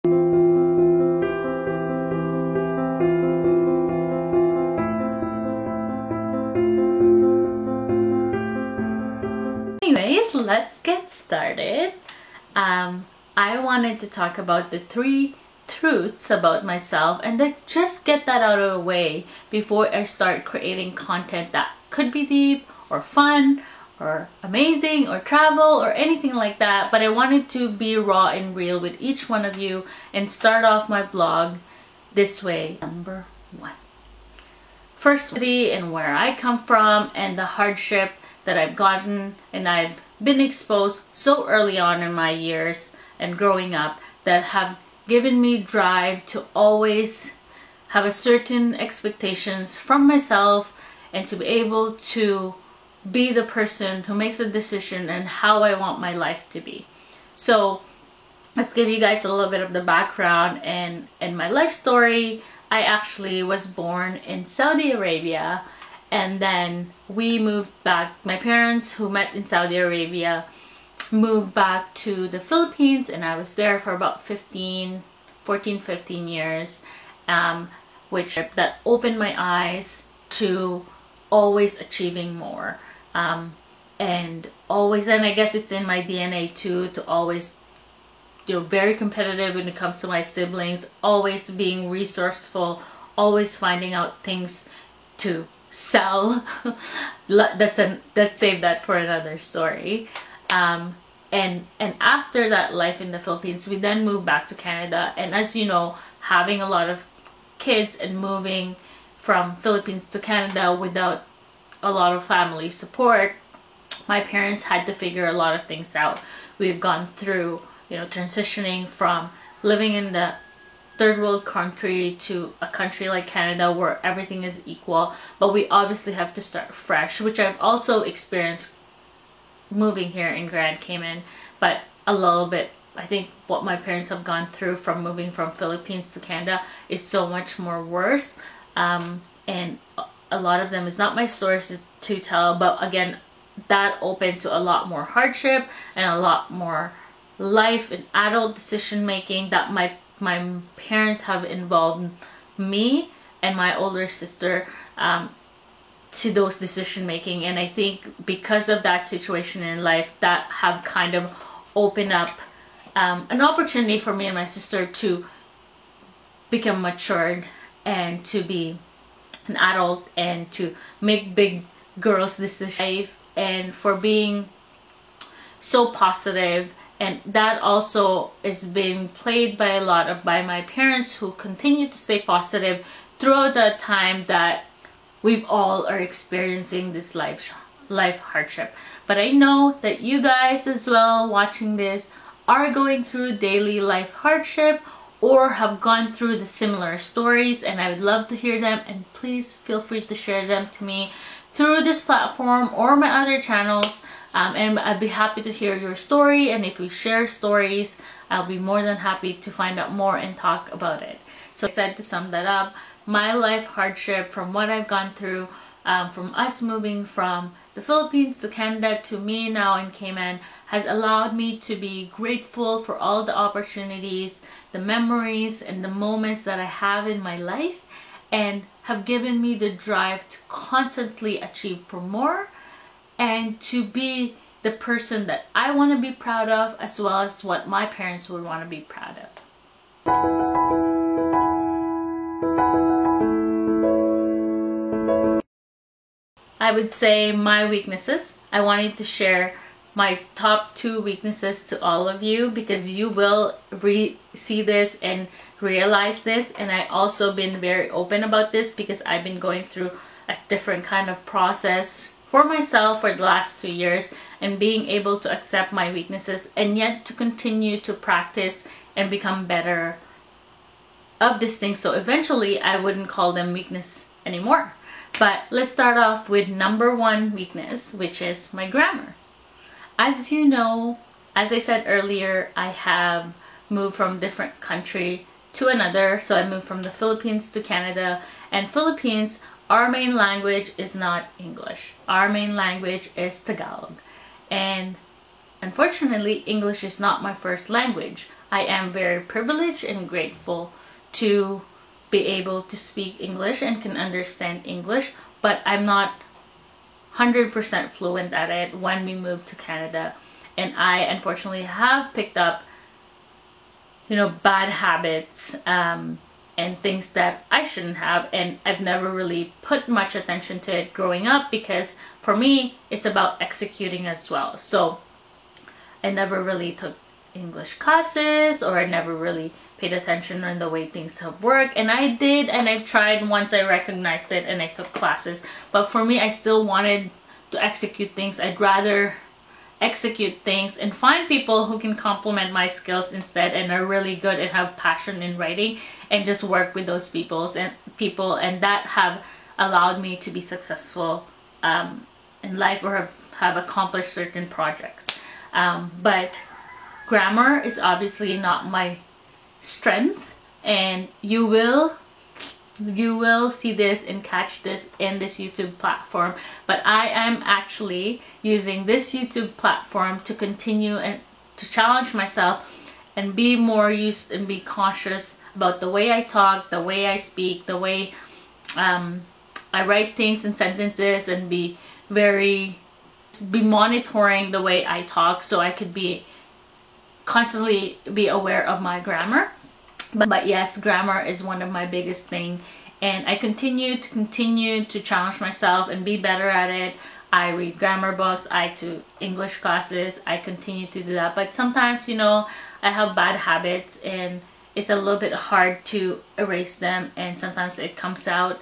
Anyways, let's get started. I wanted to talk about the 3 truths about myself and just get that out of the way before I start creating content that could be deep or fun or amazing or travel or anything like that. But I wanted to be raw and real with each one of you and start off my vlog this way. Number 1. Firstly, and where I come from and the hardship that I've gotten and I've been exposed so early on in my years and growing up that have given me drive to always have a certain expectations from myself and to be able to be the person who makes a decision and how I want my life to be. So let's give you guys a little bit of the background and my life story. I actually was born in Saudi Arabia, and then we moved back. My parents, who met in Saudi Arabia, moved back to the Philippines, and I was there for about 14, 15 years, which that opened my eyes to always achieving more, and I guess it's in my DNA too, to always, very competitive when it comes to my siblings, always being resourceful, always finding out things to sell. Let's save that for another story. And after that life in the Philippines, we then moved back to Canada. And as you know, having a lot of kids and moving from Philippines to Canada without a lot of family support, my parents had to figure a lot of things out. We've gone through, transitioning from living in the third world country to a country like Canada where everything is equal, but we obviously have to start fresh, which I've also experienced moving here in Grand Cayman, but a little bit. I think what my parents have gone through from moving from Philippines to Canada is so much more worse, and a lot of them is not my stories to tell, but again, that opened to a lot more hardship and a lot more life and adult decision making that my parents have involved me and my older sister to those decision making. And I think because of that situation in life, that have kind of opened up an opportunity for me and my sister to become matured and to be an adult and to make big girls decisions, and for being so positive. And that also is being played by a lot of by my parents, who continue to stay positive throughout the time that we've all are experiencing this life hardship. But I know that you guys as well watching this are going through daily life hardship or have gone through the similar stories, and I would love to hear them, and please feel free to share them to me through this platform or my other channels. And I'd be happy to hear your story, and if you share stories, I'll be more than happy to find out more and talk about it. So I said, to sum that up, my life hardship from what I've gone through, from us moving from the Philippines to Canada to me now in Cayman, has allowed me to be grateful for all the opportunities, the memories, and the moments that I have in my life, and have given me the drive to constantly achieve for more and to be the person that I want to be proud of, as well as what my parents would want to be proud of. I would say my weaknesses. I wanted to share my top 2 weaknesses to all of you, because you will see this and realize this. And I also been very open about this because I've been going through a different kind of process for myself for the last 2 years, and being able to accept my weaknesses and yet to continue to practice and become better of this thing. So eventually I wouldn't call them weakness anymore. But let's start off with number 1 weakness, which is my grammar. As you know, as I said earlier, I have moved from different country to another. So I moved from the Philippines to Canada, and Philippines, our main language is not English. Our main language is Tagalog. And unfortunately, English is not my first language. I am very privileged and grateful to be able to speak English and can understand English, but I'm not 100% fluent at it when we moved to Canada. And I unfortunately have picked up, bad habits and things that I shouldn't have, and I've never really put much attention to it growing up, because for me it's about executing as well. So I never really took English classes, or I never really paid attention on the way things have worked. And I did, and I've tried once I recognized it and I took classes, but for me, I still wanted to execute things. I'd rather execute things and find people who can complement my skills instead and are really good and have passion in writing, and just work with those and that have allowed me to be successful in life, or have accomplished certain projects. But grammar is obviously not my strength, and you will see this and catch this in this YouTube platform. But I am actually using this YouTube platform to continue and to challenge myself and be more used and be cautious about the way I talk, the way I speak, the way I write things in sentences, and be monitoring the way I talk, so I could constantly be aware of my grammar. But yes, grammar is one of my biggest thing, and I continue to challenge myself and be better at it. I read grammar books, I do English classes, I continue to do that. But sometimes, I have bad habits, and it's a little bit hard to erase them, and sometimes it comes out.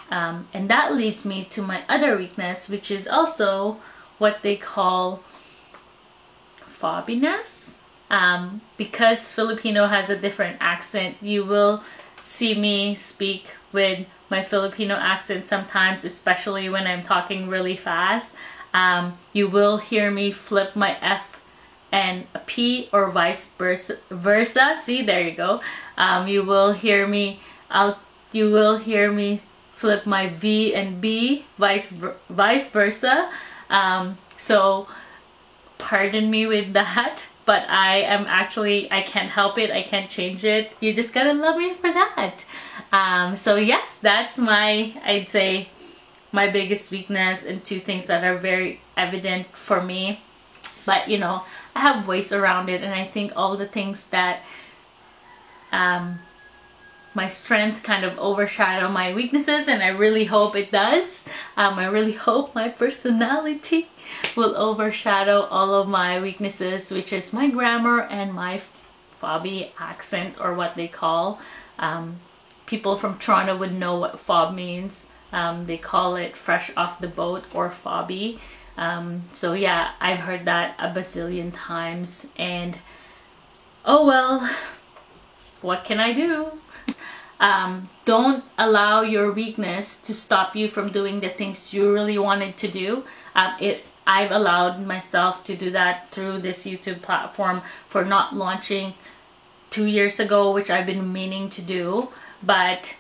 And that leads me to my other weakness, which is also what they call fobbiness. Because Filipino has a different accent, you will see me speak with my Filipino accent sometimes, especially when I'm talking really fast. You will hear me flip my F and a P, or vice versa. See, there you go. You will hear me flip my V and B, vice versa. So pardon me with that, but I can't help it. I can't change it. You just gotta love me for that. So yes, that's I'd say my biggest weakness, and two things that are very evident for me. But I have ways around it, and I think all the things that my strength kind of overshadow my weaknesses, and I really hope it does. I really hope my personality will overshadow all of my weaknesses, which is my grammar and my fobby accent, or what they call. People from Toronto would know what fob means. They call it fresh off the boat, or fobby. So yeah, I've heard that a bazillion times, and oh well, what can I do? Don't allow your weakness to stop you from doing the things you really wanted to do. I've allowed myself to do that through this YouTube platform, for not launching 2 years ago, which I've been meaning to do. But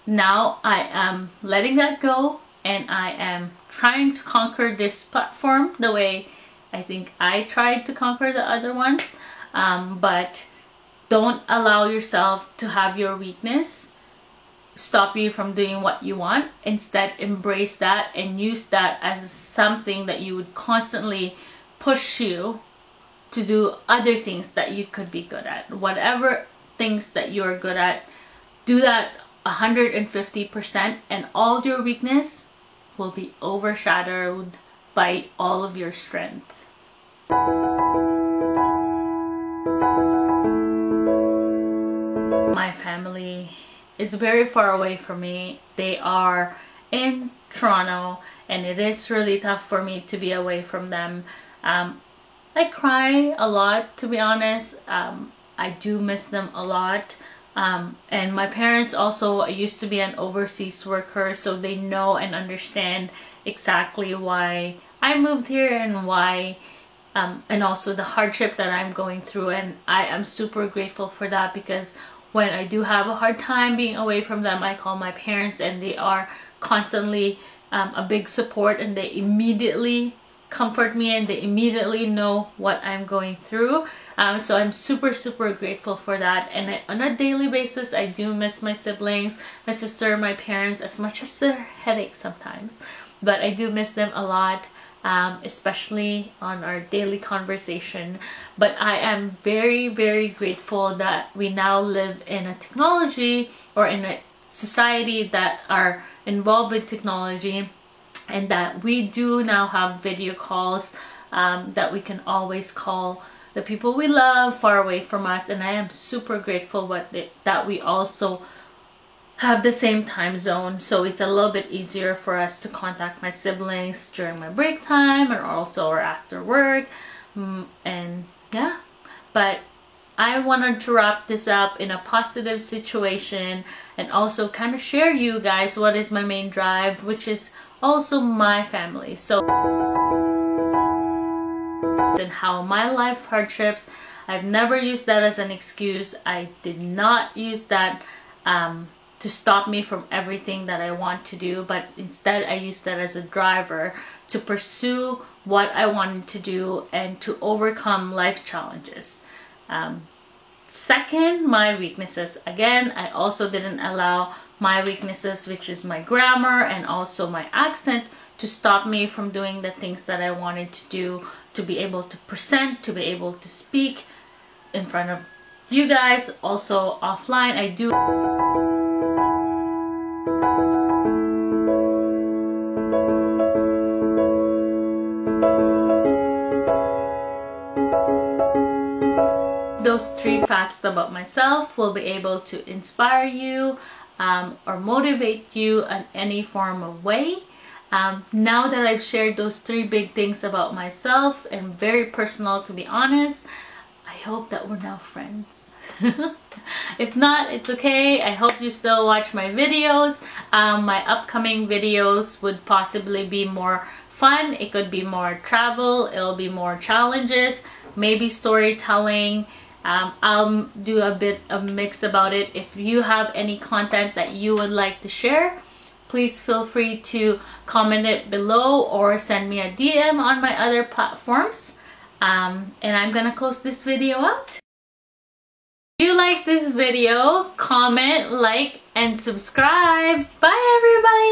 now I am letting that go, and I am trying to conquer this platform the way I think I tried to conquer the other ones. But don't allow yourself to have your weakness stop you from doing what you want. Instead, embrace that and use that as something that you would constantly push you to do other things that you could be good at. Whatever things that you're good at, do that 150%, and all your weakness will be overshadowed by all of your strength. My family is very far away from me. They are in Toronto, and it is really tough for me to be away from them. I cry a lot, to be honest. I do miss them a lot. And my parents also used to be an overseas worker, so they know and understand exactly why I moved here, and why and also the hardship that I'm going through. And I am super grateful for that, because when I do have a hard time being away from them, I call my parents, and they are constantly a big support, and they immediately comfort me and they immediately know what I'm going through. So I'm super grateful for that. And on a daily basis, I do miss my siblings, my sister, my parents, as much as they're headaches sometimes. But I do miss them a lot, especially on our daily conversation. But I am very grateful that we now live in a technology or in a society that are involved with technology, and that we do now have video calls, that we can always call the people we love far away from us. And I am super grateful that we also have the same time zone, so it's a little bit easier for us to contact my siblings during my break time and also or after work. And yeah, but I wanted to wrap this up in a positive situation and also kind of share you guys what is my main drive, which is also my family. So, and how my life hardships, I've never used that as an excuse. I did not use that to stop me from everything that I want to do, but instead I used that as a driver to pursue what I wanted to do and to overcome life challenges. Second, my weaknesses. Again, I also didn't allow my weaknesses, which is my grammar and also my accent, to stop me from doing the things that I wanted to do, to be able to present, to be able to speak in front of you guys. Also offline, I do those 3 facts about myself will be able to inspire you or motivate you in any form of way. Now that I've shared those 3 big things about myself, and very personal to be honest, I hope that we're now friends. If not, it's okay. I hope you still watch my videos. My upcoming videos would possibly be more fun. It could be more travel, it'll be more challenges, maybe storytelling. I'll do a bit of mix about it. If you have any content that you would like to share, please feel free to comment it below or send me a DM on my other platforms. And I'm gonna close this video out. If you like this video, comment, like, and subscribe. Bye everybody!